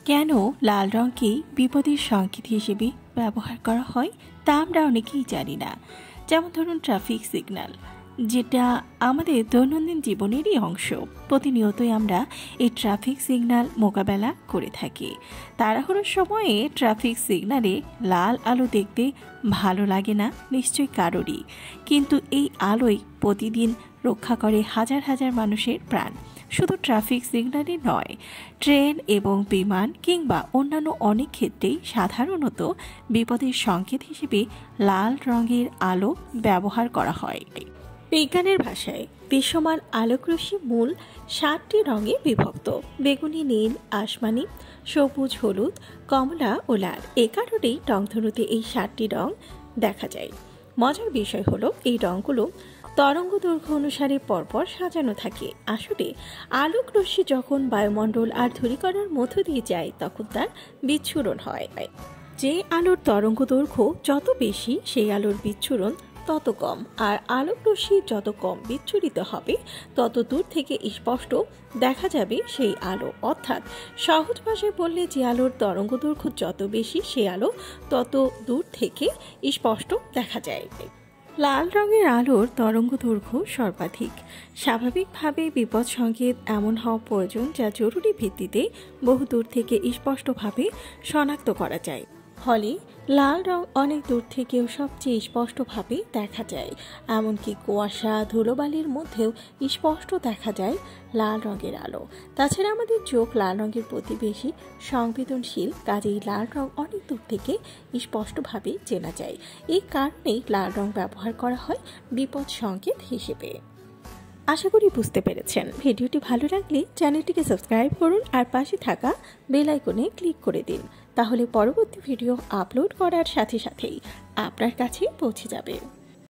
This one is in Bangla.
কেন লাল রঙকে বিপদের সংকেত হিসেবে ব্যবহার করা হয় তা আমরা অনেকেই জানি না। যেমন ধরুন ট্রাফিক সিগন্যাল, যেটা আমাদের দৈনন্দিন জীবনেরই অংশ। প্রতিনিয়তই আমরা এই ট্রাফিক সিগন্যাল মোকাবেলা করে থাকি। তাড়াহুড়োর সময়ে ট্রাফিক সিগন্যালে লাল আলো দেখতে ভালো লাগে না নিশ্চয়ই কারোরই, কিন্তু এই আলোই প্রতিদিন রক্ষা করে হাজার হাজার মানুষের প্রাণ। শুধু ট্রাফিক সিগন্যালই নয়, ট্রেন এবং বিমান কিংবা অন্যান্য অনেক ক্ষেত্রেই সাধারণত বিপদের সংকেত হিসেবে লাল রঙের আলো ব্যবহার করা হয়। বিজ্ঞানের ভাষায় দৃশ্যমান আলোকরশ্মি মূল 7টি রঙে বিভক্ত: বেগুনি, নীল, আসমানি, সবুজ, হলুদ, কমলা ও লাল। এ কারণেই রংধনুতে এই 7টি রং দেখা যায়। মজার বিষয় হলো এই রঙগুলো তরঙ্গ দৈর্ঘ্য অনুসারে পরপর সাজানো থাকে। আসলে আলোক রশ্মি যখন বায়ুমণ্ডল আর ধূলিকণার মধ্য দিয়ে যায় তখন তার বিচ্ছুরণ হয়। যে আলোর তরঙ্গ দৈর্ঘ্য যত বেশি সেই আলোর বিচ্ছুরণ তত কম, আর আলোক রশ্মি যত কম বিচ্ছুরিত হবে তত দূর থেকে স্পষ্ট দেখা যাবে সেই আলো। অর্থাৎ সহজ ভাষায় বললে, যে আলোর তরঙ্গ দৈর্ঘ্য যত বেশি সে আলো তত দূর থেকে স্পষ্ট দেখা যায়। লাল রঙের আলোর তরঙ্গ দৈর্ঘ্য সর্বাধিক। স্বাভাবিকভাবে বিপদ সংকেত এমন হওয়া প্রয়োজন যা জরুরি ভিত্তিতে বহু দূর থেকে স্পষ্টভাবে শনাক্ত করা যায়। ফলে লাল রং অনেক দূর থেকেও সবচেয়ে স্পষ্টভাবে দেখা যায়। এমনকি কুয়াশা, ধুলোবালির মধ্যেও স্পষ্ট দেখা যায় লাল রঙের আলো। তাছাড়া আমাদের চোখ লাল রঙের প্রতি বেশি সংবেদনশীল, কাজেই লাল রং অনেক দূর থেকে স্পষ্টভাবে চেনা যায়। এই কারণেই লাল রং ব্যবহার করা হয় বিপদ সংকেত হিসেবে। আশা করি বুঝতে পেরেছেন। ভিডিওটি ভালো লাগলে চ্যানেলটিকে সাবস্ক্রাইব করুন আর পাশে থাকা বেল আইকনে ক্লিক করে দিন, তাহলে পরবর্তী ভিডিও আপলোড করার সাথে সাথেই আপনার কাছে পৌঁছে যাবে।